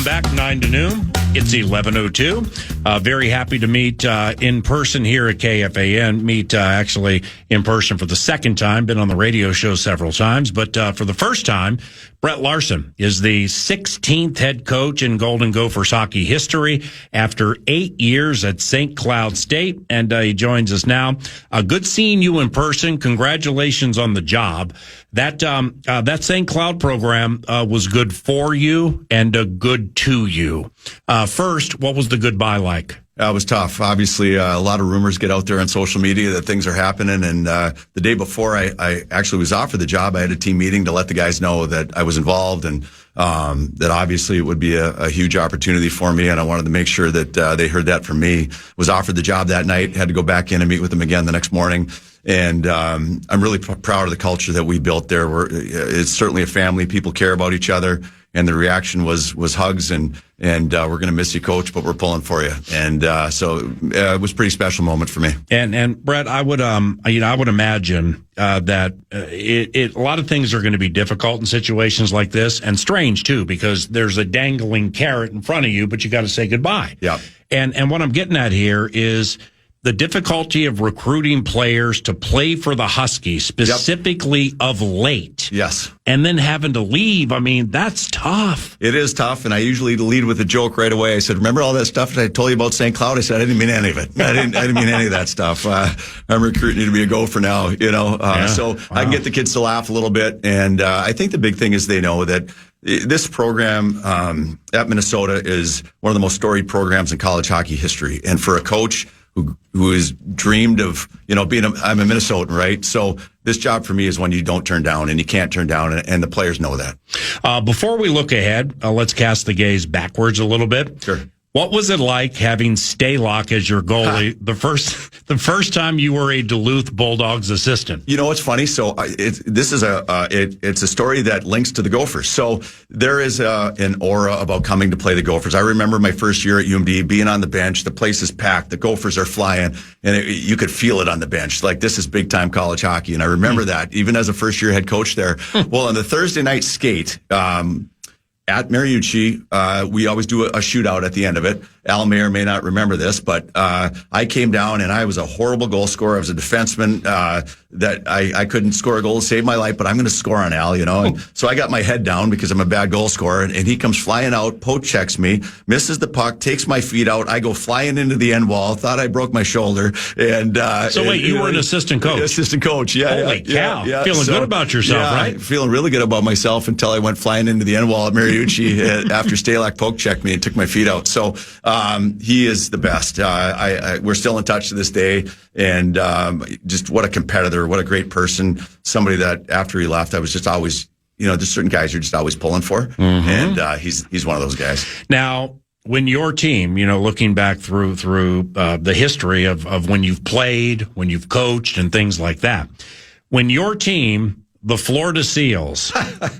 Welcome back, 9 to noon. It's 11:02. Very happy to meet in person here at KFAN. Meet actually in person for the second time. Been on the radio show several times, but for the first time, Brett Larson is the 16th head coach in Golden Gophers hockey history after 8 years at St. Cloud State, and he joins us now. Good seeing you in person. Congratulations on the job. That St. Cloud program was good for you and good to you. First, what was the goodbye like? It was tough. Obviously, a lot of rumors get out there on social media that things are happening. And the day before I actually was offered the job, I had a team meeting to let the guys know that I was involved and that obviously it would be a huge opportunity for me. And I wanted to make sure that they heard that from me. Was offered the job that night, had to go back in and meet with them again the next morning. And I'm really proud of the culture that we built there. It's certainly a family. People care about each other. And the reaction was hugs and we're going to miss you, Coach, but we're pulling for you. And so it was a pretty special moment for me. And Brett, I would imagine that a lot of things are going to be difficult in situations like this, and strange too, because there's a dangling carrot in front of you, but you got to say goodbye. Yeah. And what I'm getting at here is the difficulty of recruiting players to play for the Huskies, specifically of late. Yes. And then having to leave. I mean, that's tough. It is tough, and I usually lead with a joke right away. I said, remember all that stuff that I told you about St. Cloud? I said, I didn't mean any of it. I didn't mean any of that stuff. I'm recruiting you to be a Gopher now, you know. So I can get the kids to laugh a little bit, and I think the big thing is they know that this program at Minnesota is one of the most storied programs in college hockey history. And for a coach who has dreamed of, you know, I'm a Minnesotan, right? So this job for me is one you don't turn down, and you can't turn down, and the players know that. Before we look ahead, let's cast the gaze backwards a little bit. Sure. What was it like having Staylock as your goalie the first time you were a Duluth Bulldogs assistant? You know, it's funny. So it's a story that links to the Gophers. So there is an aura about coming to play the Gophers. I remember my first year at UMD being on the bench. The place is packed. The Gophers are flying, and you could feel it on the bench. Like, this is big time college hockey. And I remember that even as a first year head coach there. Well, on the Thursday night skate, at Mariucci, we always do a shootout at the end of it. Al may or may not remember this, but I came down and I was a horrible goal scorer. I was a defenseman that I couldn't score a goal to save my life, but I'm going to score on Al, you know. And so I got my head down because I'm a bad goal scorer, and he comes flying out, poke checks me, misses the puck, takes my feet out. I go flying into the end wall, thought I broke my shoulder. And you were an assistant coach? Assistant coach, yeah. Holy cow. Yeah. Feeling good about yourself, right? Feeling really good about myself until I went flying into the end wall at Mariucci after Staylock poke checked me and took my feet out. So he is the best. We're still in touch to this day, and just what a competitor, what a great person, somebody that after he left, I was just always, you know, there's certain guys you're just always pulling for, and he's one of those guys. Now, when your team, you know, looking back through the history of when you've played, when you've coached, and things like that, when your team, the Florida Seals,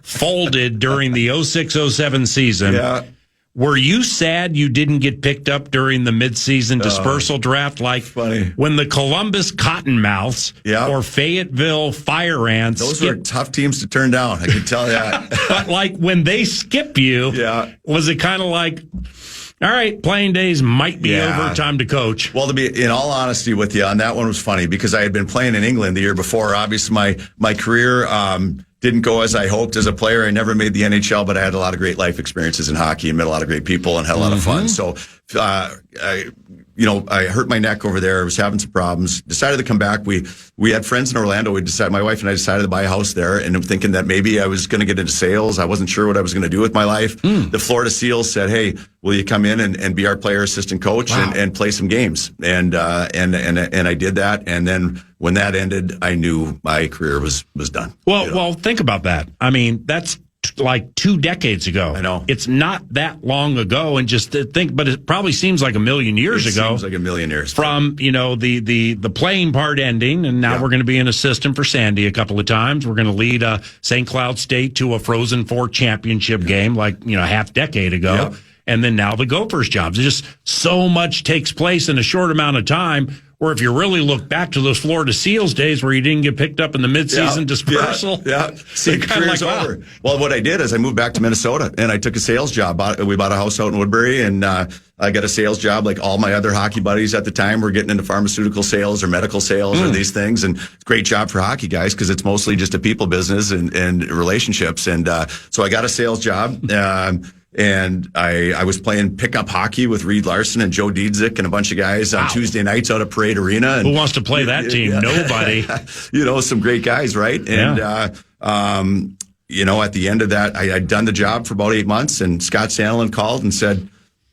folded during the 06-07 season. Yeah. Were you sad you didn't get picked up during the midseason dispersal draft? Like, funny. When the Columbus Cottonmouths or Fayetteville Fire Ants. Those were tough teams to turn down, I can tell you that. But like when they skip you, was it kind of like, all right, playing days might be over, time to coach? Well, to be in all honesty with you, on that one was funny because I had been playing in England the year before. Obviously, my career didn't go as I hoped as a player. I never made the NHL, but I had a lot of great life experiences in hockey and met a lot of great people and had a lot of fun. So, I hurt my neck over there. I was having some problems. Decided to come back. We had friends in Orlando. My wife and I decided to buy a house there, and I'm thinking that maybe I was going to get into sales. I wasn't sure what I was going to do with my life. The Florida Seals said, "Hey, will you come in and be our player assistant coach and play some games?" And I did that. And then when that ended, I knew my career was done. Well, think about that. I mean, that's like 2 decades ago. I know. It's not that long ago, and just to think, but it probably seems like a million years ago. It seems like a million years. From, you know, the playing part ending, and now we're going to be an assistant for Sandy a couple of times. We're going to lead St. Cloud State to a Frozen Four championship game like, you know, half decade ago. And then now the Gophers jobs. Just so much takes place in a short amount of time. or if you really look back to those Florida Seals days where you didn't get picked up in the midseason dispersal. Yeah. See, career's over. Wow. Well, what I did is I moved back to Minnesota and I took a sales job. We bought a house out in Woodbury, and I got a sales job. Like all my other hockey buddies at the time were getting into pharmaceutical sales or medical sales or these things. And it's a great job for hockey guys because it's mostly just a people business and relationships. And so I got a sales job. And I was playing pickup hockey with Brett Larson and Joe Diedzik and a bunch of guys on Tuesday nights out at Parade Arena. And, who wants to play that team? Yeah. Nobody. Some great guys, right? And, at the end of that, I'd done the job for about 8 months, and Scott Sandelin called and said,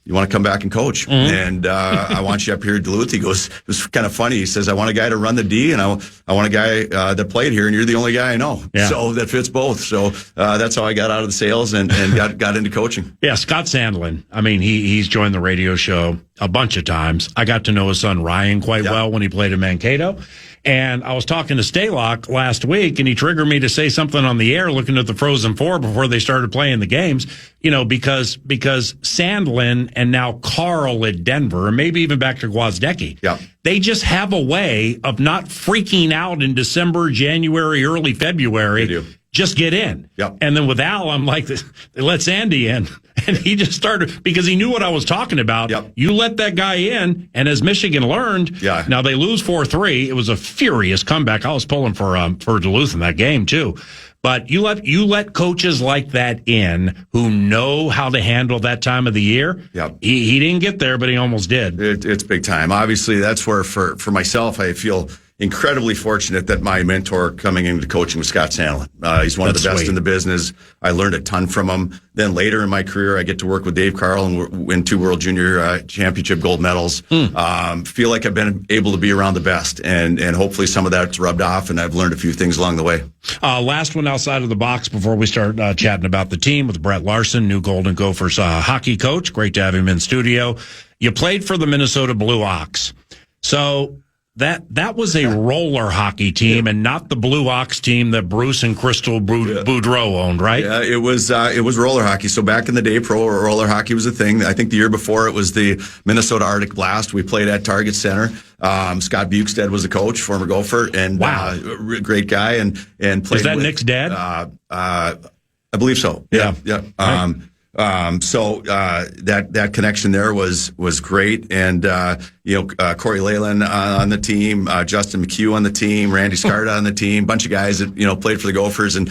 "You want to come back and coach?" And I want you up here at Duluth. He goes, it was kind of funny. He says, "I want a guy to run the D, and I want a guy that played here, and you're the only guy I know." Yeah. So that fits both. So that's how I got out of the sales and got into coaching. Yeah, Scott Sandelin. I mean, he's joined the radio show a bunch of times. I got to know his son Ryan quite well when he played in Mankato. And I was talking to Stalock last week, and he triggered me to say something on the air looking at the Frozen Four before they started playing the games, because Sandelin and now Carl at Denver, and maybe even back to Gwozdecky, they just have a way of not freaking out in December, January, early February. They do. Just get in. Yep. And then with Al, I'm like, they let Sandy in. And he just started, because he knew what I was talking about. Yep. You let that guy in, and as Michigan learned, now they lose 4-3. It was a furious comeback. I was pulling for Duluth in that game, too. But you let coaches like that in who know how to handle that time of the year. Yep. He didn't get there, but he almost did. It's big time. Obviously, that's where, for myself, I feel incredibly fortunate that my mentor coming into coaching was Scott Sandelin. He's one of the best in the business. I learned a ton from him. Then later in my career, I get to work with Dave Carl and win 2 World Junior Championship gold medals. Feel like I've been able to be around the best, and hopefully some of that's rubbed off, and I've learned a few things along the way. Last one outside of the box before we start chatting about the team with Brett Larson, new Golden Gophers hockey coach. Great to have him in studio. You played for the Minnesota Blue Ox. So that was a roller hockey team and not the Blue Ox team that Bruce and Crystal Boudreau owned, right? Yeah, it was roller hockey. So back in the day, pro roller hockey was a thing. I think the year before it was the Minnesota Arctic Blast. We played at Target Center. Scott Bukestad was the coach, former Gopher, and great guy. And played. Is that Nick's dad? I believe so. Yeah. So that connection there was great, and Corey Leyland on the team, Justin McHugh on the team, Randy Scarda on the team, bunch of guys that played for the Gophers, and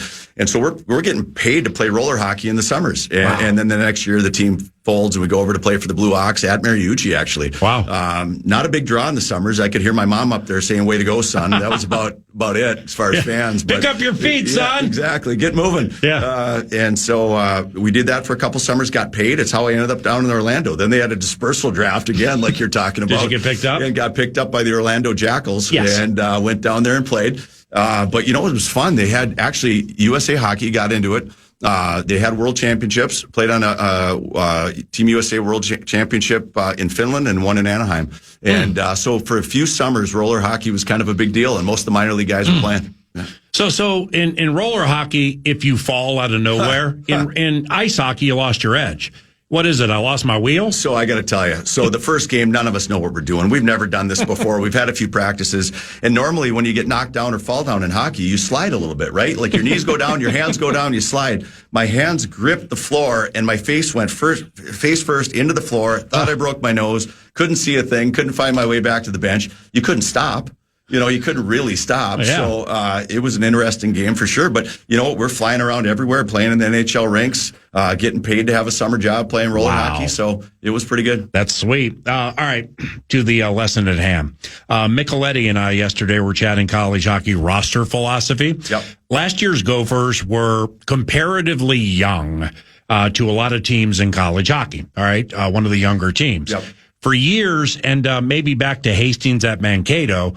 so we're getting paid to play roller hockey in the summers, and then the next year the team folds and we go over to play for the Blue Ox at Mariucci, actually. Wow. Not a big draw in the summers. I could hear my mom up there saying, "Way to go, son." That was about it as far as fans. Pick up your feet, son. Exactly. Get moving. Yeah. And so we did that for a couple summers, got paid. It's how I ended up down in Orlando. Then they had a dispersal draft again, like you're talking about. Did you get picked up? And got picked up by the Orlando Jackals. Yes. And went down there and played. But it was fun. They had actually USA Hockey got into it. They had world championships, played on a Team USA World Championship in Finland and one in Anaheim. And so for a few summers, roller hockey was kind of a big deal, and most of the minor league guys were playing. Yeah. So in roller hockey, if you fall out of nowhere, in ice hockey, you lost your edge. What is it? I lost my wheel? So I got to tell you. So the first game, none of us know what we're doing. We've never done this before. We've had a few practices. And normally when you get knocked down or fall down in hockey, you slide a little bit, right? Like your knees go down, your hands go down, you slide. My hands gripped the floor and my face went face first into the floor. Thought I broke my nose. Couldn't see a thing. Couldn't find my way back to the bench. You couldn't stop. You couldn't really stop. Yeah. So it was an interesting game for sure. But, we're flying around everywhere, playing in the NHL rinks, getting paid to have a summer job playing roller hockey. So it was pretty good. That's sweet. All right, to the lesson at hand. Micheletti and I yesterday were chatting college hockey roster philosophy. Yep. Last year's Gophers were comparatively young to a lot of teams in college hockey. All right, one of the younger teams. Yep. For years, and maybe back to Hastings at Mankato,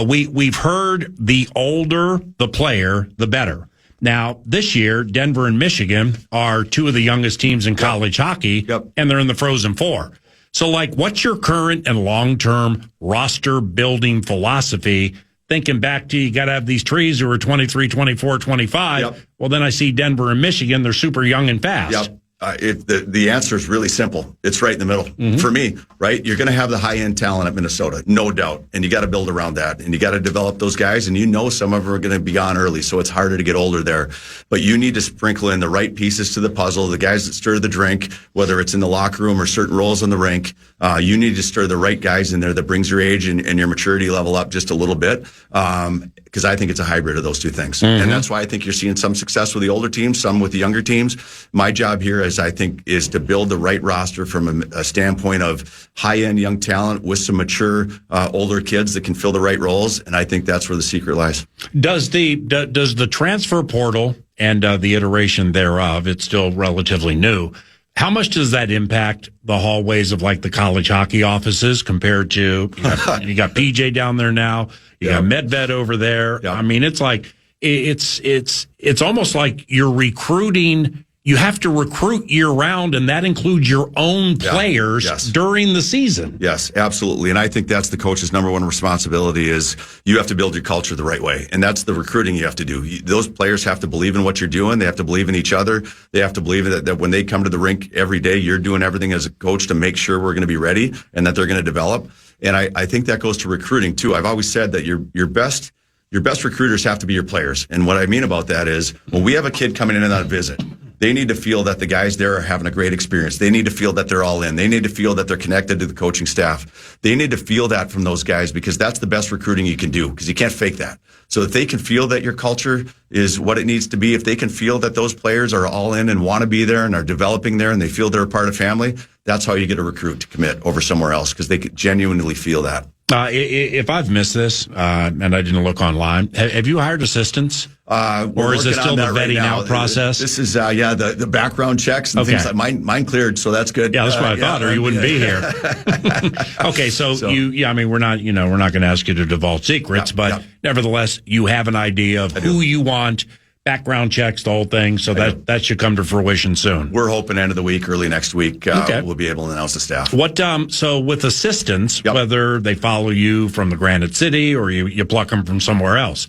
we've heard the older the player, the better. Now, this year, Denver and Michigan are two of the youngest teams in college hockey, and they're in the Frozen Four. So, what's your current and long-term roster building philosophy? Thinking back to you got to have these trees who are 23, 24, 25. Well, then I see Denver and Michigan. They're super young and fast. The answer is really simple. It's right in the middle for me, right? You're going to have the high end talent at Minnesota, no doubt. And you got to build around that, and you got to develop those guys. And some of them are going to be gone early, so it's harder to get older there. But you need to sprinkle in the right pieces to the puzzle, the guys that stir the drink, whether it's in the locker room or certain roles on the rink. You need to stir the right guys in there that brings your age and your maturity level up just a little bit. Because I think it's a hybrid of those two things. And that's why I think you're seeing some success with the older teams, some with the younger teams. My job here is to build the right roster from a standpoint of high-end young talent with some mature older kids that can fill the right roles. And I think that's where the secret lies. Does the transfer portal and the iteration thereof, it's still relatively new, how much does that impact the hallways of like the college hockey offices compared to, you got PJ down there now, you got Medved over there. I mean, it's like, it's almost like you're recruiting. You have to recruit year round, and that includes your own players during the season. Yes, absolutely. And I think that's the coach's number one responsibility is you have to build your culture the right way. And that's the recruiting you have to do. Those players have to believe in what you're doing. They have to believe in each other. They have to believe that when they come to the rink every day, you're doing everything as a coach to make sure we're going to be ready and that they're going to develop. And I think that goes to recruiting too. I've always said that your best recruiters have to be your players. And what I mean about that is when we have a kid coming in on a visit, they need to feel that the guys there are having a great experience. They need to feel that they're all in. They need to feel that they're connected to the coaching staff. They need to feel that from those guys because that's the best recruiting you can do because you can't fake that. So if they can feel that your culture is what it needs to be, if they can feel that those players are all in and want to be there and are developing there and they feel they're a part of family, that's how you get a recruit to commit over somewhere else because they genuinely feel that. If I've missed this, and I didn't look online, have you hired assistants? Or is it still the vetting out process? This is, the background checks and things like mine cleared, so that's good. Yeah, that's what I thought, or you wouldn't be here. Okay, so we're not going to ask you to divulge secrets, but nevertheless, you have an idea of who you want. Background checks, the whole thing, so that should come to fruition soon. We're hoping end of the week, early next week, we'll be able to announce the staff. So with assistants, whether they follow you from the Granite City or you pluck them from somewhere else,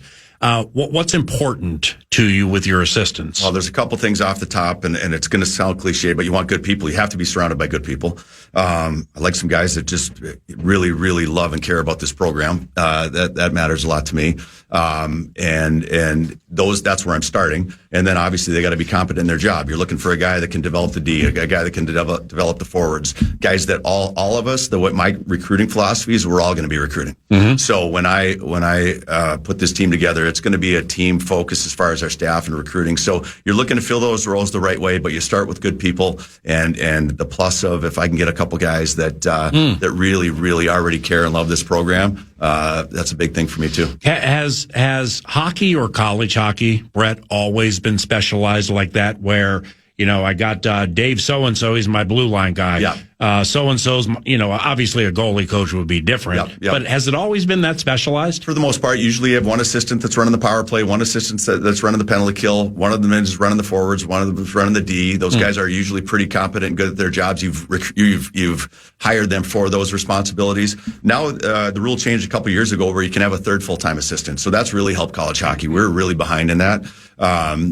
what's important to you with your assistants? Well, there's a couple things off the top, and it's going to sound cliche, but you want good people. You have to be surrounded by good people. I like some guys that just really, really love and care about this program. That matters a lot to me. And that's where I'm starting. And then obviously they got to be competent in their job. You're looking for a guy that can develop the D, a guy that can develop the forwards, guys that all of us, what my recruiting philosophy is, we're all going to be recruiting. So when I put this team together, it's going to be a team focus as far as our staff and recruiting. So you're looking to fill those roles the right way, but you start with good people and the plus of if I can get a couple guys that really, really already care and love this program, that's a big thing for me too. Has hockey or college hockey, Brett, always been specialized like that where, I got Dave so-and-so, he's my blue line guy. So-and-so's, obviously a goalie coach would be different. But has it always been that specialized? For the most part, usually you have one assistant that's running the power play, one assistant that's running the penalty kill, one of them is running the forwards, one of them is running the D. Those guys are usually pretty competent and good at their jobs. You've hired them for those responsibilities. Now, the rule changed a couple years ago where you can have a third full-time assistant. So that's really helped college hockey. We're really behind in that.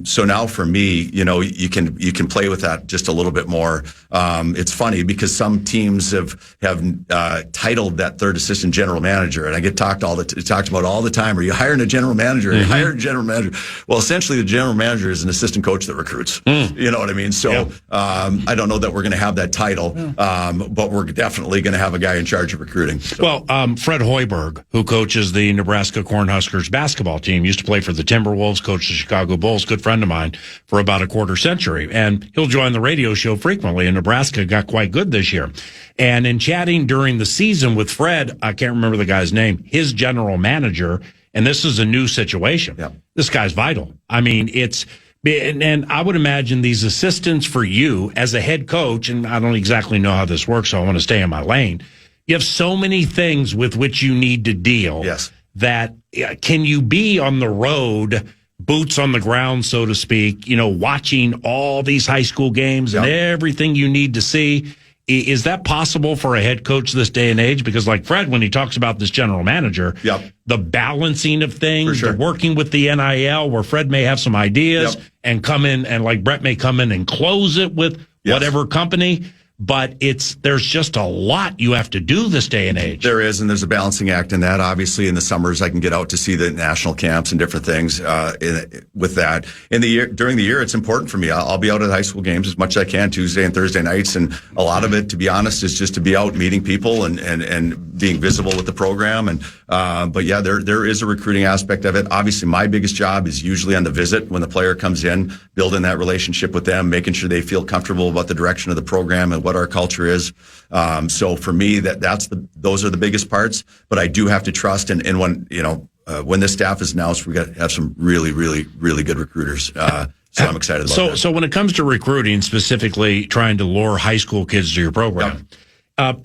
So now for me, you can play with that just a little bit more. It's funny because some teams have titled that third assistant general manager, and I get talked about all the time. Are you hiring a general manager? Are you hiring a general manager? Well, essentially, the general manager is an assistant coach that recruits. You know what I mean? So I don't know that we're going to have that title, but we're definitely going to have a guy in charge of recruiting. So. Well, Fred Hoiberg, who coaches the Nebraska Cornhuskers basketball team, used to play for the Timberwolves, coached the Chicago Bulls, good friend of mine for about a quarter century, and he'll join the radio show frequently. And Nebraska got quite good this year. And in chatting during the season with Fred, I can't remember the guy's name, his general manager, and this is a new situation. This guy's vital. I mean, and I would imagine these assistants for you as a head coach, and I don't exactly know how this works, so I want to stay in my lane. You have so many things with which you need to deal that can you be on the road, boots on the ground, so to speak, watching all these high school games and everything you need to see? Is that possible for a head coach this day and age? Because like Fred, when he talks about this general manager, the balancing of things, the working with the NIL, where Fred may have some ideas and come in, and like Brett may come in and close it with whatever company. But there's just a lot you have to do this day and age. There is, and there's a balancing act in that. Obviously, in the summers, I can get out to see the national camps and different things with that. During the year, it's important for me. I'll be out at high school games as much as I can, Tuesday and Thursday nights, and a lot of it, to be honest, is just to be out meeting people and being visible with the program. But yeah, there is a recruiting aspect of it. Obviously, my biggest job is usually on the visit when the player comes in, building that relationship with them, making sure they feel comfortable about the direction of the program and what our culture is. So for me, those are the biggest parts. But I do have to trust, and when this staff is announced, we got to have some really, really, really good recruiters. So I'm excited about that. So when it comes to recruiting, specifically trying to lure high school kids to your program,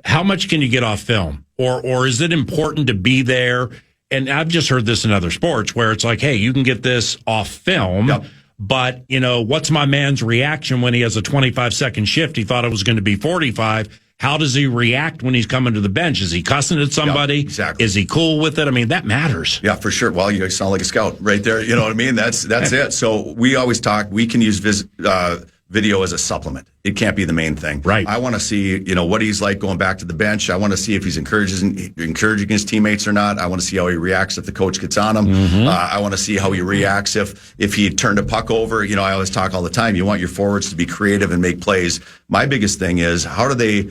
how much can you get off film, or is it important to be there? And I've just heard this in other sports where it's like, hey, you can get this off film. Yep. But, what's my man's reaction when he has a 25-second shift? He thought it was going to be 45. How does he react when he's coming to the bench? Is he cussing at somebody? Yep, exactly. Is he cool with it? I mean, that matters. Yeah, for sure. Well, you sound like a scout right there. You know what I mean? That's it. So we always talk, we can use video as a supplement. It can't be the main thing. Right. I want to see, what he's like going back to the bench. I want to see if he's encouraging his teammates or not. I want to see how he reacts if the coach gets on him. Mm-hmm. I want to see how he reacts if he turned a puck over. I always talk all the time. You want your forwards to be creative and make plays. My biggest thing is, how do they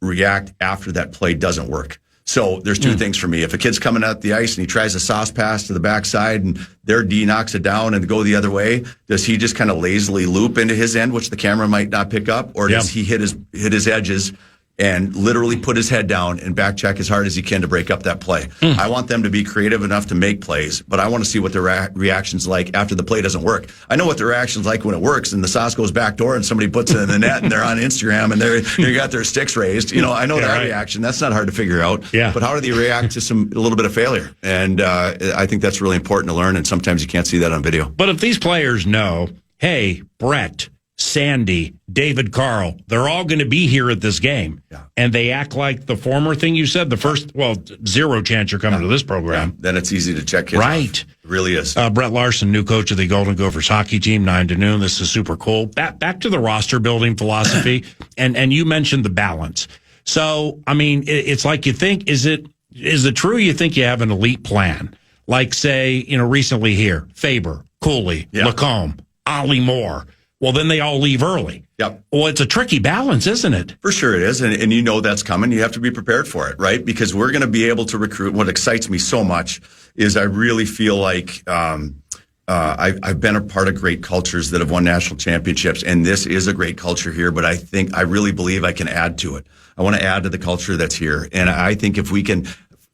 react after that play doesn't work? So there's two things for me. If a kid's coming out the ice and he tries a sauce pass to the backside and their D knocks it down and go the other way, does he just kind of lazily loop into his end, which the camera might not pick up, or does he hit his edges and literally put his head down and back check as hard as he can to break up that play? I want them to be creative enough to make plays, but I want to see what their reaction's like after the play doesn't work. I know what their reaction's like when it works and the sauce goes back door and somebody puts it in the net and they're on Instagram and they got their sticks raised. I know that reaction. That's not hard to figure out. Yeah. But how do they react to a little bit of failure? And I think that's really important to learn, and sometimes you can't see that on video. But if these players know, hey, Brett, Sandy, David Carl, they're all going to be here at this game. Yeah. And they act like the former thing you said, zero chance you're coming to this program. Yeah. Then it's easy to check kids right. off. It really is. Brett Larson, new coach of the Golden Gophers hockey team, 9 to noon. This is super cool. Back to the roster building philosophy. and you mentioned the balance. So, I mean, it's like you think, is it true you think you have an elite plan? Like, say, recently here, Faber, Cooley, Lacombe, Ollie Moore. Well, then they all leave early. Yep. Well, it's a tricky balance, isn't it? For sure it is. And that's coming. You have to be prepared for it, right? Because we're going to be able to recruit. What excites me so much is I really feel like I've been a part of great cultures that have won national championships. And this is a great culture here, but I really believe I can add to it. I want to add to the culture that's here. And I think if we can,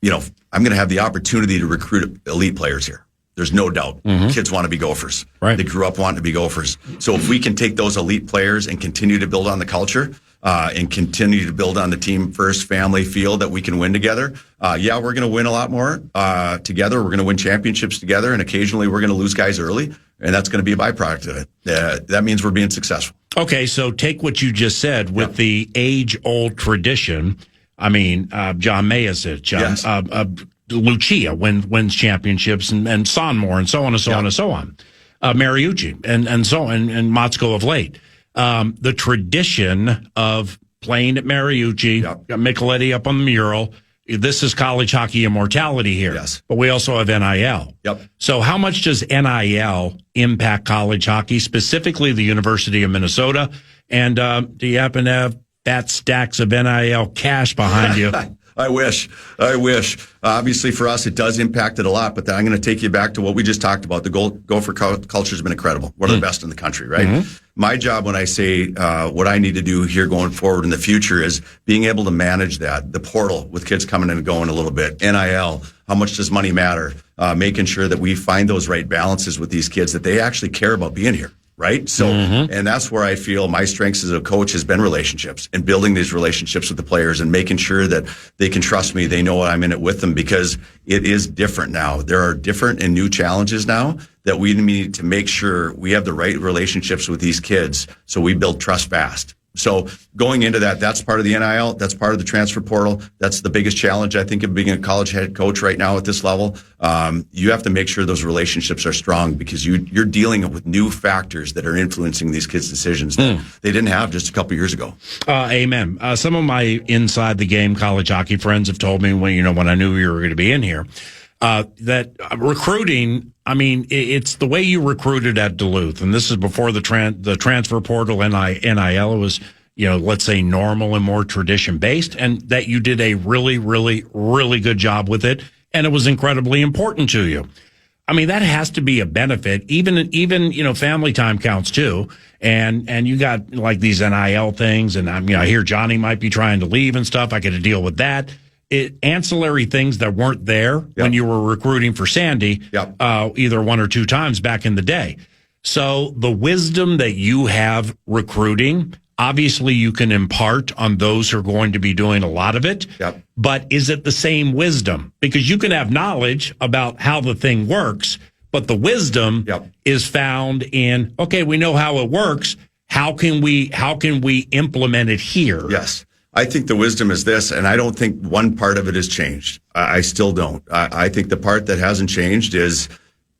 I'm going to have the opportunity to recruit elite players here. There's no doubt. Mm-hmm. Kids want to be Gophers. Right. They grew up wanting to be Gophers. So if we can take those elite players and continue to build on the culture and continue to build on the team first family feel that we can win together, we're going to win a lot more together. We're going to win championships together, and occasionally we're going to lose guys early, and that's going to be a byproduct of it. That means we're being successful. Okay, so take what you just said with the age-old tradition. I mean, John Mayasich, Lucia wins championships, and Sonmore, and so on and so on and so on. Mariucci, and Motzko of late. The tradition of playing at Mariucci, got Micheletti up on the mural. This is college hockey immortality here. Yes. But we also have NIL. Yep. So how much does NIL impact college hockey, specifically the University of Minnesota? And do you happen to have fat stacks of NIL cash behind you? I wish. Obviously, for us, it does impact it a lot, but I'm going to take you back to what we just talked about. The Gopher culture has been incredible. One of the best in the country, right? Mm-hmm. My job when I say what I need to do here going forward in the future is being able to manage that, the portal with kids coming in and going a little bit, NIL, how much does money matter, making sure that we find those right balances with these kids, that they actually care about being here. Right. So, and that's where I feel my strengths as a coach has been relationships and building these relationships with the players and making sure that they can trust me. They know I'm in it with them, because it is different now. There are different and new challenges now that we need to make sure we have the right relationships with these kids. So we build trust fast. So going into that, that's part of the NIL. That's part of the transfer portal. That's the biggest challenge, I think, of being a college head coach right now at this level. You have to make sure those relationships are strong because you're dealing with new factors that are influencing these kids' decisions that they didn't have just a couple years ago. Amen. Some of my inside the game college hockey friends have told me when I knew you were going to be in here, that recruiting, I mean, it's the way you recruited at Duluth, and this is before the transfer portal, NIL was, let's say normal and more tradition based, and that you did a really, really, really good job with it, and it was incredibly important to you. I mean, that has to be a benefit. Even family time counts too, and you got like these NIL things, and I hear Johnny might be trying to leave and stuff. I got to deal with that. Ancillary things that weren't there when you were recruiting for Sandy, either one or two times back in the day. So the wisdom that you have recruiting, obviously you can impart on those who are going to be doing a lot of it. But is it the same wisdom? Because you can have knowledge about how the thing works, but the wisdom is found in, okay, we know how it works. How can we implement it here? Yes. I think the wisdom is this, and I don't think one part of it has changed. I still don't. I think the part that hasn't changed is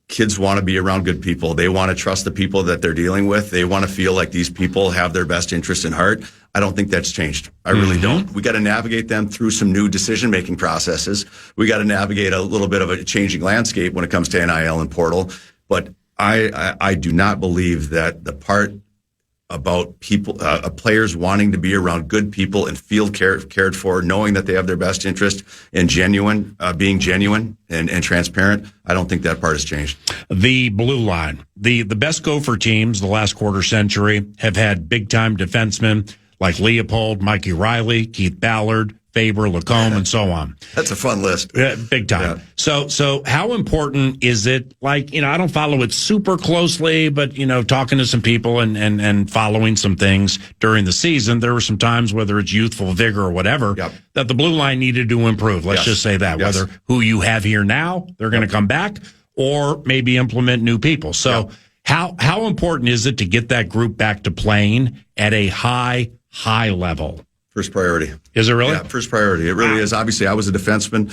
kids want to be around good people. They want to trust the people that they're dealing with. They want to feel like these people have their best interest in heart. I don't think that's changed. I really don't. We got to navigate them through some new decision-making processes. We got to navigate a little bit of a changing landscape when it comes to NIL and portal. But I do not believe that the part about people, players wanting to be around good people and feel cared for, knowing that they have their best interest and being genuine and transparent. I don't think that part has changed. The blue line, the best Gopher teams the last quarter century have had big time defensemen like Leopold, Mikey Riley, Keith Ballard, Faber, Lacombe, and so on. That's a fun list. Big time. Yeah. So how important is it? Like, I don't follow it super closely, but, talking to some people and following some things during the season, there were some times, whether it's youthful vigor or whatever, that the blue line needed to improve. Let's just say that. Whether who you have here now, they're going to come back, or maybe implement new people. So how important is it to get that group back to playing at a high level? First priority. Is it really? Yeah, first priority. It really is. Obviously, I was a defenseman.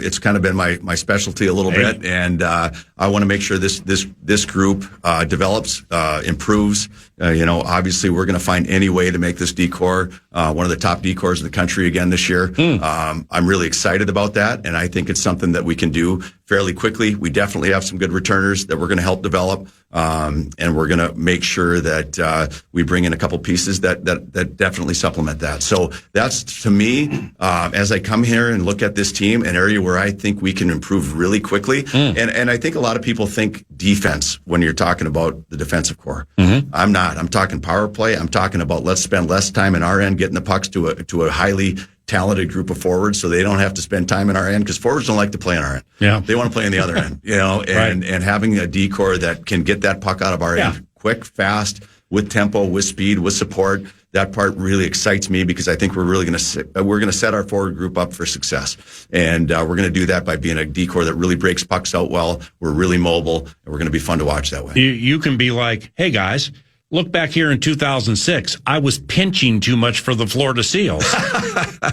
It's kind of been my specialty a little bit, and I want to make sure this group develops, improves. Obviously, we're going to find any way to make this D-Corps one of the top D-Corps in the country again this year. I'm really excited about that, and I think it's something that we can do fairly quickly. We definitely have some good returners that we're going to help develop, and we're going to make sure that we bring in a couple pieces that definitely supplement that. So that's, to me, as I come here and look at this team, an area where I think we can improve really quickly. And I think a lot of people think defense when you're talking about the defensive core. I'm not. I'm talking power play. I'm talking about let's spend less time in our end getting the pucks to a highly talented group of forwards, so they don't have to spend time in our end, because forwards don't like to play in our end. Yeah, they want to play in the other end. And having a D-Corps that can get that puck out of our end quick, fast, with tempo, with speed, with support. That part really excites me, because I think we're really going to set our forward group up for success, and we're going to do that by being a D-Corps that really breaks pucks out well. We're really mobile, and we're going to be fun to watch that way. You can be like, hey guys, look back here in 2006. I was pinching too much for the Florida Seals.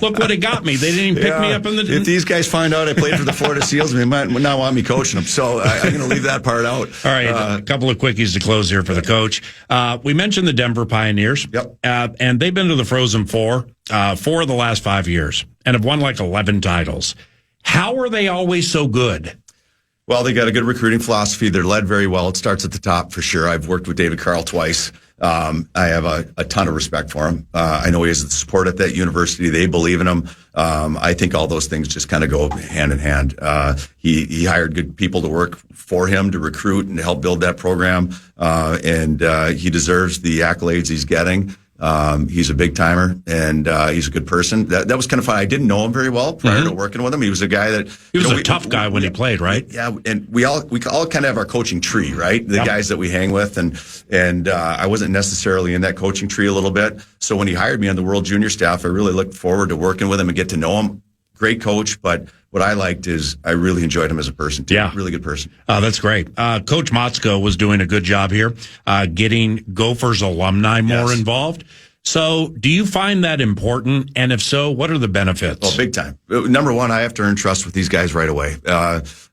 Look what it got me. They didn't even pick me up in the. If these guys find out I played for the Florida Seals, they might not want me coaching them. So I'm going to leave that part out. All right, a couple of quickies to close here for the coach. We mentioned the Denver Pioneers. And they've been to the Frozen Four of the last 5 years and have won like 11 titles. How are they always so good? Well, they got a good recruiting philosophy. They're led very well. It starts at the top for sure. I've worked with David Carl twice. I have a ton of respect for him. I know he has the support at that university. They believe in him. I think all those things just kind of go hand in hand. He hired good people to work for him, to recruit and to help build that program. And he deserves the accolades he's getting. He's a big timer, and he's a good person. That was kind of fun. I didn't know him very well prior to working with him. He was a guy that he was a tough guy when he played, right? Yeah, and we all kind of have our coaching tree, right? The guys that we hang with, and I wasn't necessarily in that coaching tree a little bit. So when he hired me on the World Junior staff, I really looked forward to working with him and get to know him. Great coach, but what I liked is I really enjoyed him as a person too. Really good person. That's great. Coach Motzko was doing a good job here, getting Gophers alumni more involved. So do you find that important? And if so, what are the benefits? Well, big time. Number one, I have to earn trust with these guys right away.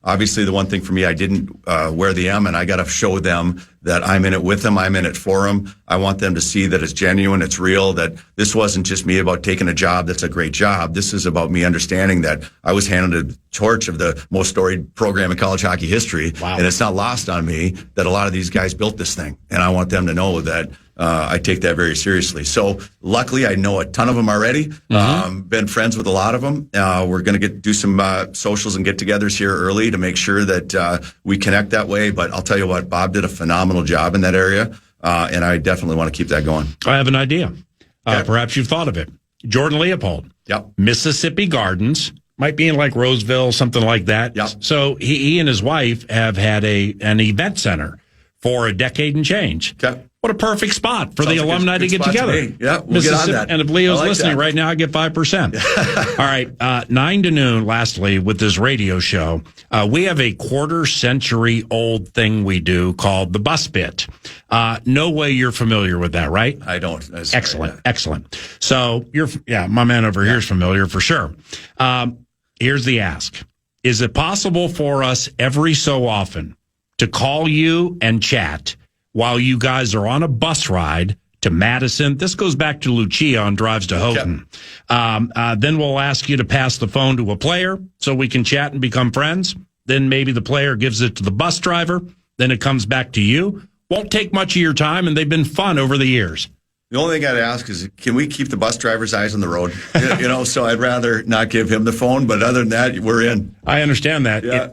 Obviously, the one thing for me, I didn't wear the M, and I got to show them that I'm in it with them. I'm in it for them. I want them to see that it's genuine, it's real, that this wasn't just me about taking a job that's a great job. This is about me understanding that I was handed the torch of the most storied program in college hockey history. Wow. And it's not lost on me that a lot of these guys built this thing. And I want them to know that I take that very seriously. So luckily, I know a ton of them already. Been friends with a lot of them. We're going to do some socials and get-togethers here early to make sure that we connect that way. But I'll tell you what, Bob did a phenomenal job in that area, and I definitely want to keep that going. I have an idea. Perhaps you've thought of it. Jordan Leopold. Yep. Mississippi Gardens. Might be in like Roseville, something like that. Yep. So he and his wife have had an event center for a decade and change. Okay. What a perfect spot for Sounds the like alumni good to get spot together. to me. Yeah, we'll get on that. And if Leo's I like listening that. right now, I get 5%. All right, 9 to noon, lastly, with this radio show, we have a quarter-century old thing we do called the bus bit. No way you're familiar with that, right? I don't. Excellent, excellent. So my man over here is familiar for sure. Here's the ask. Is it possible for us every so often to call you and chat while you guys are on a bus ride to Madison? This goes back to Lucia on drives to Houghton. Then we'll ask you to pass the phone to a player so we can chat and become friends. Then maybe the player gives it to the bus driver. Then it comes back to you. Won't take much of your time, and they've been fun over the years. The only thing I'd ask is, can we keep the bus driver's eyes on the road? So I'd rather not give him the phone, but other than that, we're in. I understand that. Yeah.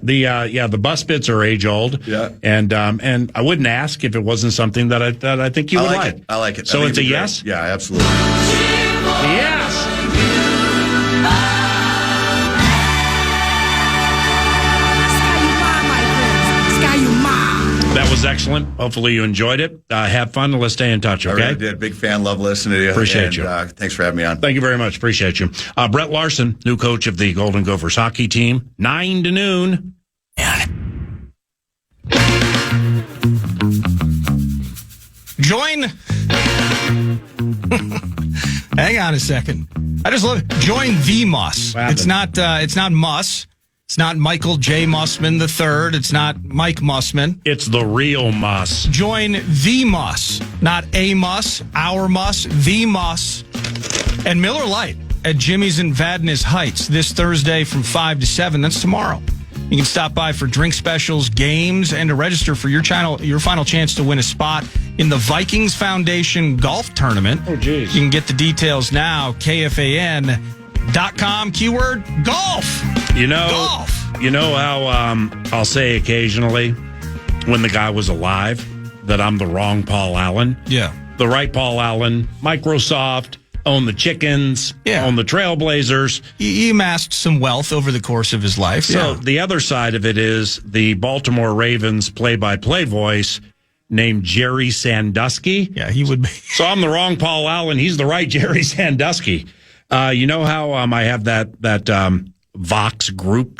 The bus bits are age old. Yeah. And I wouldn't ask if it wasn't something that I think you would like. I like it. So it's a great. yes? Yeah, absolutely. Yes. That was excellent. Hopefully you enjoyed it. Have fun and let's stay in touch, okay? I really did. Big fan. Love listening to you. Appreciate you. Thanks for having me on. Thank you very much. Appreciate you. Brett Larson, new coach of the Golden Gophers hockey team, 9 to noon. Join. Hang on a second. I just love it. Join the Muss. It's not Muss. It's not Michael J. Mussman III. It's not Mike Mussman. It's the real Muss. Join the Muss. Not a Muss, our Muss, the Muss. And Miller Lite at Jimmy's in Vadnais Heights this Thursday from 5 to 7. That's tomorrow. You can stop by for drink specials, games, and to register for your final chance to win a spot in the Vikings Foundation Golf Tournament. Oh, geez. You can get the details now, KFAN.com, keyword golf. Golf. You know how I'll say occasionally when the guy was alive that I'm the wrong Paul Allen? Yeah. The right Paul Allen, Microsoft, own the chickens, own the Trailblazers. He amassed some wealth over the course of his life. So the other side of it is the Baltimore Ravens play-by-play voice named Jerry Sandusky. Yeah, he would be. So I'm the wrong Paul Allen. He's the right Jerry Sandusky. You know how I have that Vox group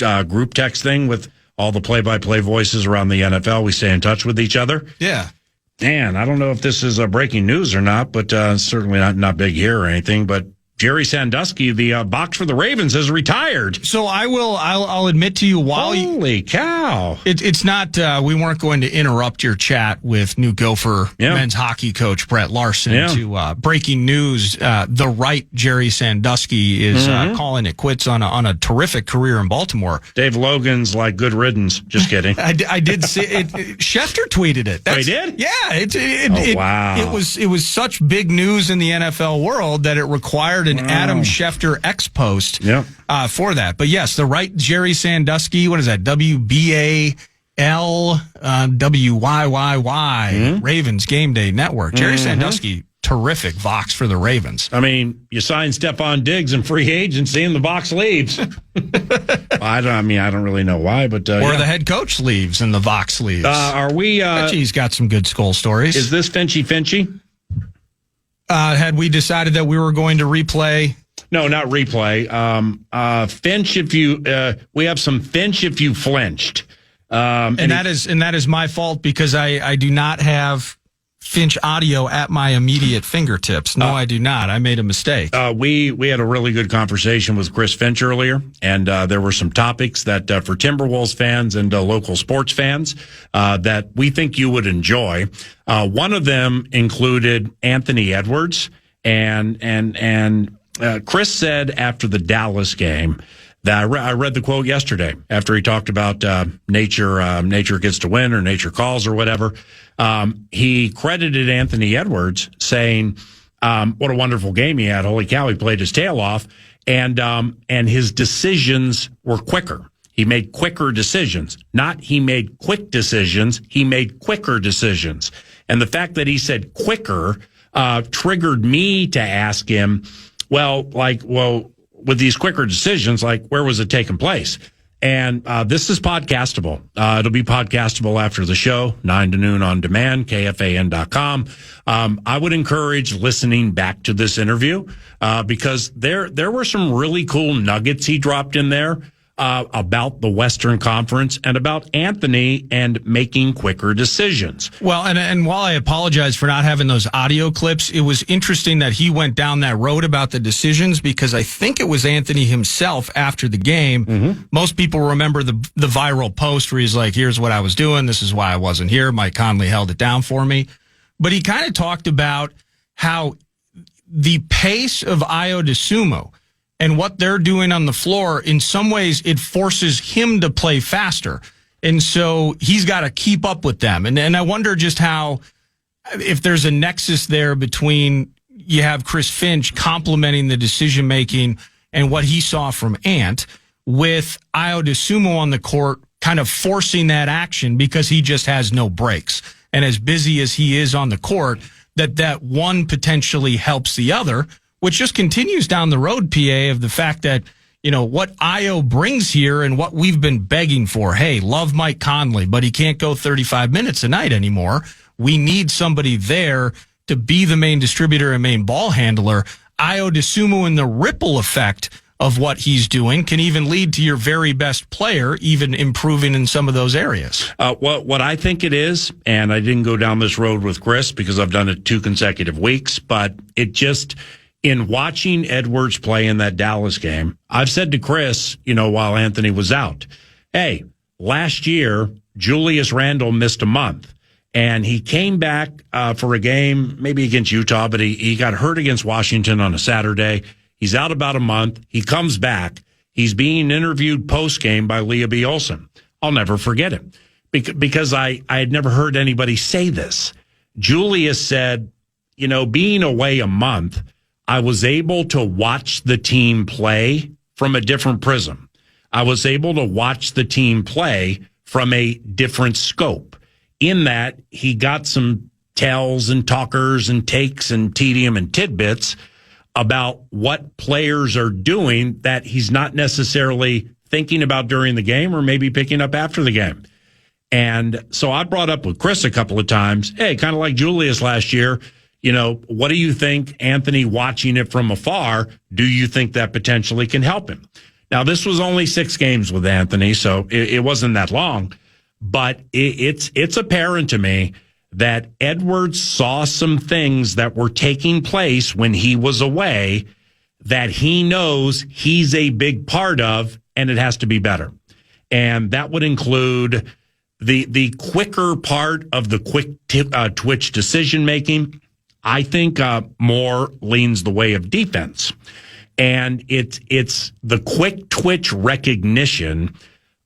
text thing with all the play-by-play voices around the NFL? We stay in touch with each other. Yeah. Man, I don't know if this is breaking news or not, but certainly not big here or anything. But Jerry Sandusky, the box for the Ravens, has retired. So I'll admit to you Holy cow. It's not, we weren't going to interrupt your chat with new Gopher men's hockey coach Brett Larson to breaking news. The right Jerry Sandusky is calling it quits on a terrific career in Baltimore. Dave Logan's like good riddance. Just kidding. I did see it. Schefter tweeted it. He did? Yeah. Wow. It was such big news in the NFL world that it required an Adam Schefter X post for that. But yes, the right Jerry Sandusky, what is that? WBAL WYYY Ravens Game Day Network. Jerry Sandusky, terrific Vox for the Ravens. I mean, you sign Stephon Diggs in free agency and the Vox leaves. I don't really know why, but or the head coach leaves and the Vox leaves. Are we? He's got some good skull stories. Is this Finchy? Had we decided that we were going to replay? No, not replay. Finch, if you, we have some Finch if you flinched. And that is my fault because I do not have Finch audio at my immediate fingertips. No, I do not. I made a mistake. We had a really good conversation with Chris Finch earlier, and there were some topics that for Timberwolves fans and local sports fans that we think you would enjoy. One of them included Anthony Edwards, and Chris said after the Dallas game that I read the quote yesterday after he talked about nature gets to win or nature calls or whatever. He credited Anthony Edwards saying, what a wonderful game he had. Holy cow, he played his tail off. And his decisions were quicker. He made quicker decisions. Not he made quick decisions. He made quicker decisions. And the fact that he said quicker, triggered me to ask him, with these quicker decisions, where was it taking place? And this is podcastable. It'll be podcastable after the show, 9 to noon on demand, KFAN.com. I would encourage listening back to this interview because there were some really cool nuggets he dropped in there about the Western Conference and about Anthony and making quicker decisions. Well, and while I apologize for not having those audio clips, it was interesting that he went down that road about the decisions because I think it was Anthony himself after the game. Mm-hmm. Most people remember the viral post where he's like, here's what I was doing. This is why I wasn't here. Mike Conley held it down for me. But he kind of talked about how the pace of Ayo Dosunmu and what they're doing on the floor, in some ways, it forces him to play faster. And so he's got to keep up with them. And I wonder just how, if there's a nexus there between you have Chris Finch complimenting the decision-making and what he saw from Ant with Ayo Dosunmu on the court kind of forcing that action because he just has no breaks. And as busy as he is on the court, that one potentially helps the other, which just continues down the road, PA, of the fact that, what Ayo brings here and what we've been begging for. Hey, love Mike Conley, but he can't go 35 minutes a night anymore. We need somebody there to be the main distributor and main ball handler. Ayo Dosunmu and the ripple effect of what he's doing can even lead to your very best player even improving in some of those areas. What I think it is, and I didn't go down this road with Chris because I've done it 2 consecutive weeks, but it just... In watching Edwards play in that Dallas game, I've said to Chris, while Anthony was out, hey, last year, Julius Randle missed a month, and he came back for a game, maybe against Utah, but he got hurt against Washington on a Saturday. He's out about a month. He comes back. He's being interviewed post-game by Leah B. Olson. I'll never forget it because I had never heard anybody say this. Julius said, being away a month, I was able to watch the team play from a different prism. I was able to watch the team play from a different scope in that he got some tells and talkers and takes and tedium and tidbits about what players are doing that he's not necessarily thinking about during the game or maybe picking up after the game. And so I brought up with Chris a couple of times, hey, kind of like Julius last year, what do you think, Anthony, watching it from afar, do you think that potentially can help him? Now, this was only 6 games with Anthony, so it wasn't that long, but it's apparent to me that Edwards saw some things that were taking place when he was away that he knows he's a big part of, and it has to be better. And that would include the quicker part of the quick twitch decision-making. I think more leans the way of defense. And it's the quick twitch recognition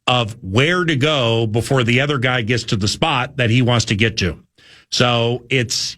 of where to go before the other guy gets to the spot that he wants to get to. So it's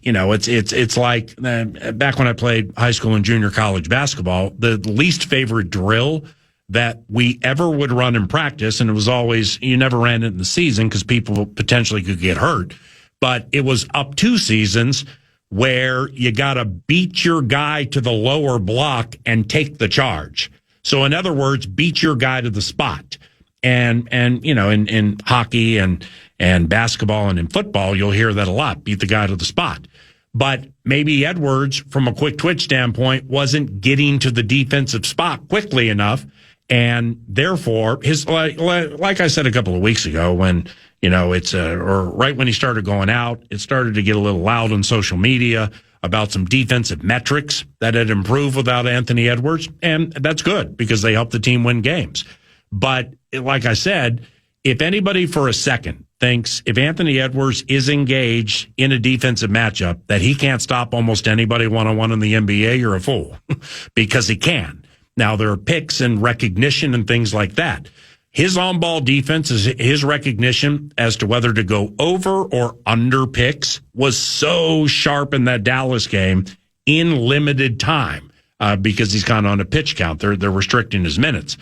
like back when I played high school and junior college basketball, the least favorite drill that we ever would run in practice, and it was always, you never ran it in the season because people potentially could get hurt, but it was up 2 seasons where you got to beat your guy to the lower block and take the charge. So in other words, beat your guy to the spot. And in hockey and basketball and in football, you'll hear that a lot, beat the guy to the spot. But maybe Edwards, from a quick twitch standpoint, wasn't getting to the defensive spot quickly enough. And therefore, like I said a couple of weeks ago when, it's or right when he started going out, it started to get a little loud on social media about some defensive metrics that had improved without Anthony Edwards. And that's good because they helped the team win games. But like I said, if anybody for a second thinks if Anthony Edwards is engaged in a defensive matchup that he can't stop almost anybody one-on-one in the NBA, you're a fool because he can. Now, there are picks and recognition and things like that. His on-ball defense, his recognition as to whether to go over or under picks was so sharp in that Dallas game in limited time because he's kind of on a pitch count. They're restricting his minutes.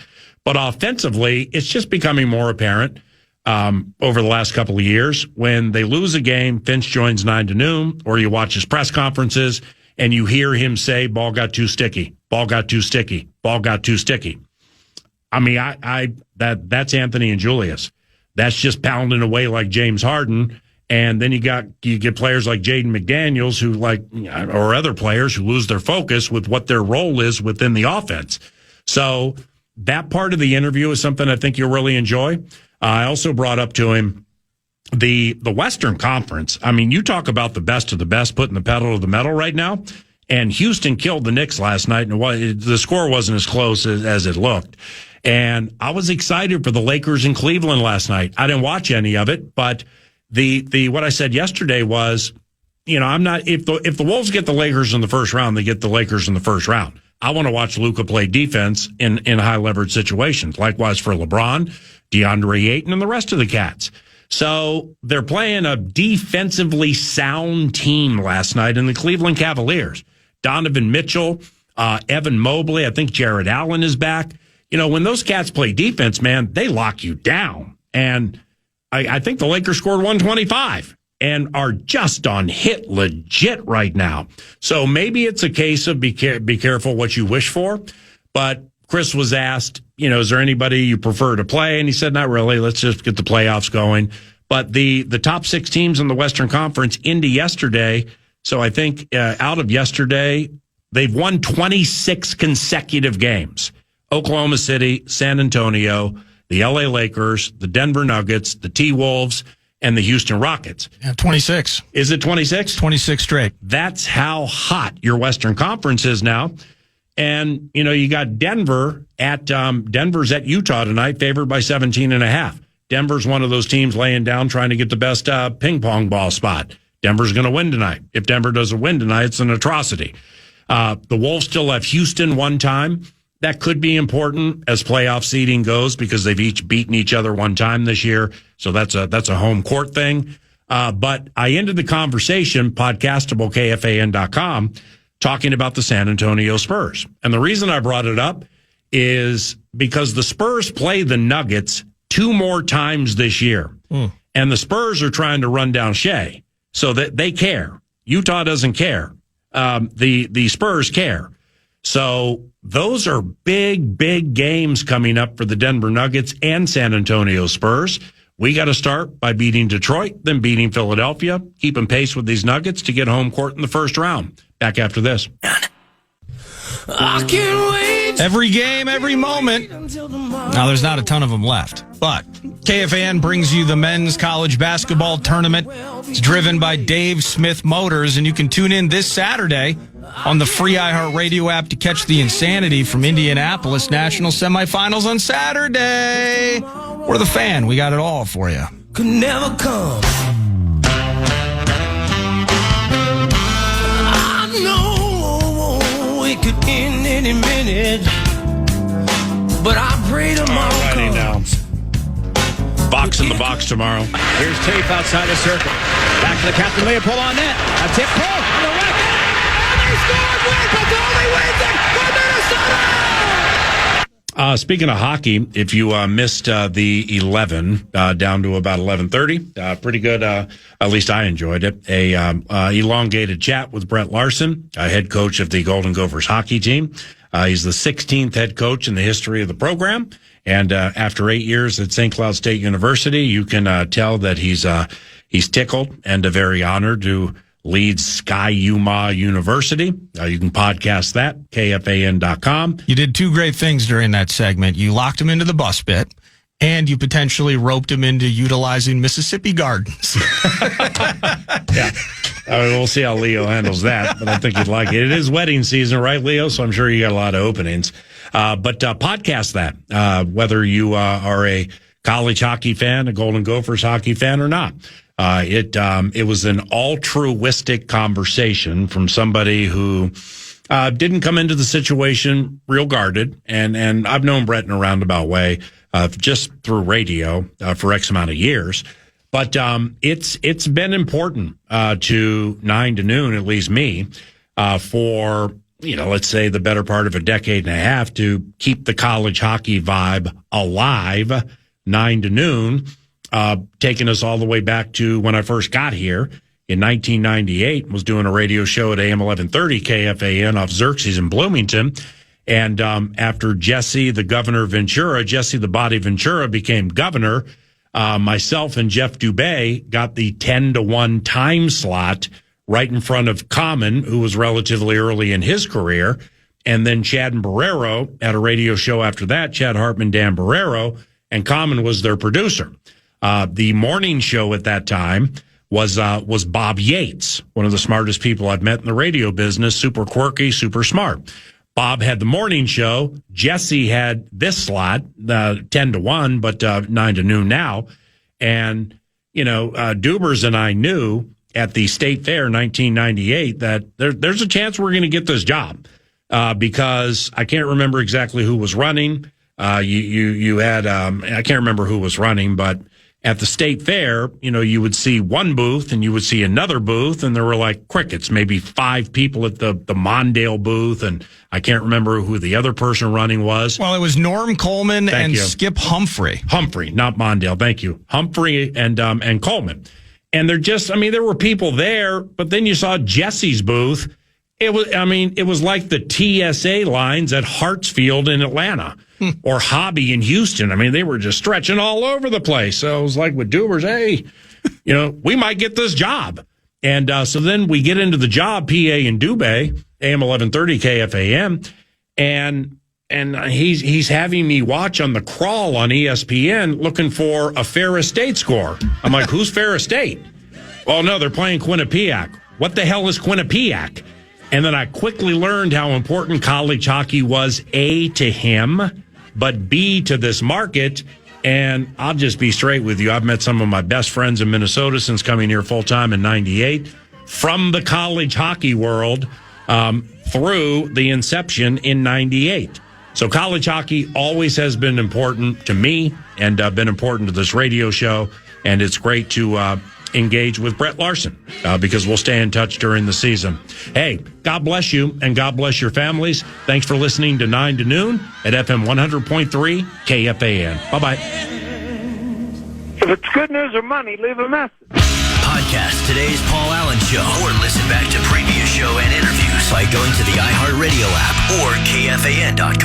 But offensively, it's just becoming more apparent over the last couple of years. When they lose a game, Finch joins 9 to noon, or you watch his press conferences and you hear him say, ball got too sticky, ball got too sticky, ball got too sticky. I mean, that's Anthony and Julius. That's just pounding away like James Harden. And then you get players like Jaden McDaniels or other players who lose their focus with what their role is within the offense. So that part of the interview is something I think you'll really enjoy. I also brought up to him the Western Conference. I mean, you talk about the best of the best putting the pedal to the metal right now. And Houston killed the Knicks last night, and the score wasn't as close as it looked. And I was excited for the Lakers in Cleveland last night. I didn't watch any of it, but the what I said yesterday was, I'm not if the Wolves get the Lakers in the first round, they get the Lakers in the first round. I want to watch Luka play defense in high leverage situations. Likewise for LeBron, DeAndre Ayton, and the rest of the cats. So they're playing a defensively sound team last night in the Cleveland Cavaliers. Donovan Mitchell, Evan Mobley, I think Jared Allen is back. When those cats play defense, man, they lock you down. And I think the Lakers scored 125 and are just on hit legit right now. So maybe it's a case of be careful what you wish for. But Chris was asked, is there anybody you prefer to play? And he said, not really. Let's just get the playoffs going. But the top 6 teams in the Western Conference into yesterday. So I think out of yesterday, they've won 26 consecutive games. Oklahoma City, San Antonio, the LA Lakers, the Denver Nuggets, the T-Wolves, and the Houston Rockets. Yeah, 26. Is it 26? 26 straight. That's how hot your Western Conference is now. And, you got Denver's at Utah tonight, favored by 17.5. Denver's one of those teams laying down, trying to get the best ping pong ball spot. Denver's going to win tonight. If Denver doesn't win tonight, it's an atrocity. The Wolves still have Houston one time. That could be important as playoff seeding goes because they've each beaten each other one time this year. So that's a home court thing. But I ended the conversation, podcastable, KFAN.com, talking about the San Antonio Spurs. And the reason I brought it up is because the Spurs play the Nuggets 2 more times this year. And the Spurs are trying to run down Shea so that they care. Utah doesn't care. The Spurs care. So those are big, big games coming up for the Denver Nuggets and San Antonio Spurs. We got to start by beating Detroit, then beating Philadelphia, keeping pace with these Nuggets to get home court in the first round. Back after this. I can't wait. Every game, every moment. Now, there's not a ton of them left, but KFAN brings you the men's college basketball tournament. It's driven by Dave Smith Motors, and you can tune in this Saturday on the free iHeartRadio app to catch the insanity from Indianapolis National Semifinals on Saturday. We're the Fan. We got it all for you. Could never come. I know it could end any minute, but I pray tomorrow comes. Box in the box tomorrow. Here's Tape outside the circle. Back to the captain, Leopold on net. A tip pull on the right. And they scored with Patoli wins it for Minnesota! Speaking of hockey, if you missed the 11 down to about 11:30, pretty good. At least I enjoyed it. A elongated chat with Brett Larson, head coach of the Golden Gophers hockey team. He's the 16th head coach in the history of the program. And after 8 years at St. Cloud State University, you can tell that he's tickled and very honored to lead Ski-U-Mah University. You can podcast that, KFAN.com. You did 2 great things during that segment. You locked him into the bus bit, And you potentially roped him into utilizing Mississippi Gardens. Yeah. We'll see how Leo handles that, but I think he'd like it. It is wedding season, right, Leo? So I'm sure you got a lot of openings. But podcast that, whether you are a college hockey fan, a Golden Gophers hockey fan or not. It was an altruistic conversation from somebody who didn't come into the situation real guarded. And I've known Brett in a roundabout way, just through radio, for X amount of years. But, it's been important, to 9 to noon, at least me, for, let's say the better part of a decade and a half to keep the college hockey vibe alive, 9 to noon, taking us all the way back to when I first got here in 1998, was doing a radio show at AM 1130 KFAN off Xerxes in Bloomington. And after Jesse the Body Ventura became governor, myself and Jeff Dubé got the 10-to-1 time slot right in front of Common, who was relatively early in his career. And then Chad and Barrero had a radio show after that, Chad Hartman, Dan Barrero, and Common was their producer. The morning show at that time was Bob Yates, one of the smartest people I've met in the radio business, super quirky, super smart. Bob had the morning show. Jesse had this slot, 10-to-1, but 9 to noon now. And, Dubers and I knew at the State Fair 1998 that there's a chance we're going to get this job, because I can't remember exactly who was running. You had, I can't remember who was running, but at the State Fair, you would see one booth and you would see another booth, and there were like crickets, maybe 5 people at the Mondale booth, and I can't remember who the other person running was. Well, it was Norm Coleman and Skip Humphrey. Humphrey, not Mondale. Thank you. Humphrey and Coleman. And there were people there, but then you saw Jesse's booth. It was like the TSA lines at Hartsfield in Atlanta. Or Hobby in Houston. They were just stretching all over the place. So it was like with Dubers, hey, we might get this job. And so then we get into the job, PA and Dubé, AM 1130 KFAN, and he's having me watch on the crawl on ESPN looking for a Ferris State score. I'm like, who's Ferris State? Well, no, they're playing Quinnipiac. What the hell is Quinnipiac? And then I quickly learned how important college hockey was, A, to him, but B, to this market. And I'll just be straight with you. I've met some of my best friends in Minnesota since coming here full-time in 98 from the college hockey world through the inception in 98. So college hockey always has been important to me and been important to this radio show. And it's great to engage with Brett Larson because we'll stay in touch during the season. Hey, God bless you and God bless your families. Thanks for listening to 9 to noon at FM 100.3 KFAN. Bye-bye. If it's good news or money, leave a message. Podcast today's Paul Allen Show or listen back to previous show and interviews by going to the iHeartRadio app or KFAN.com.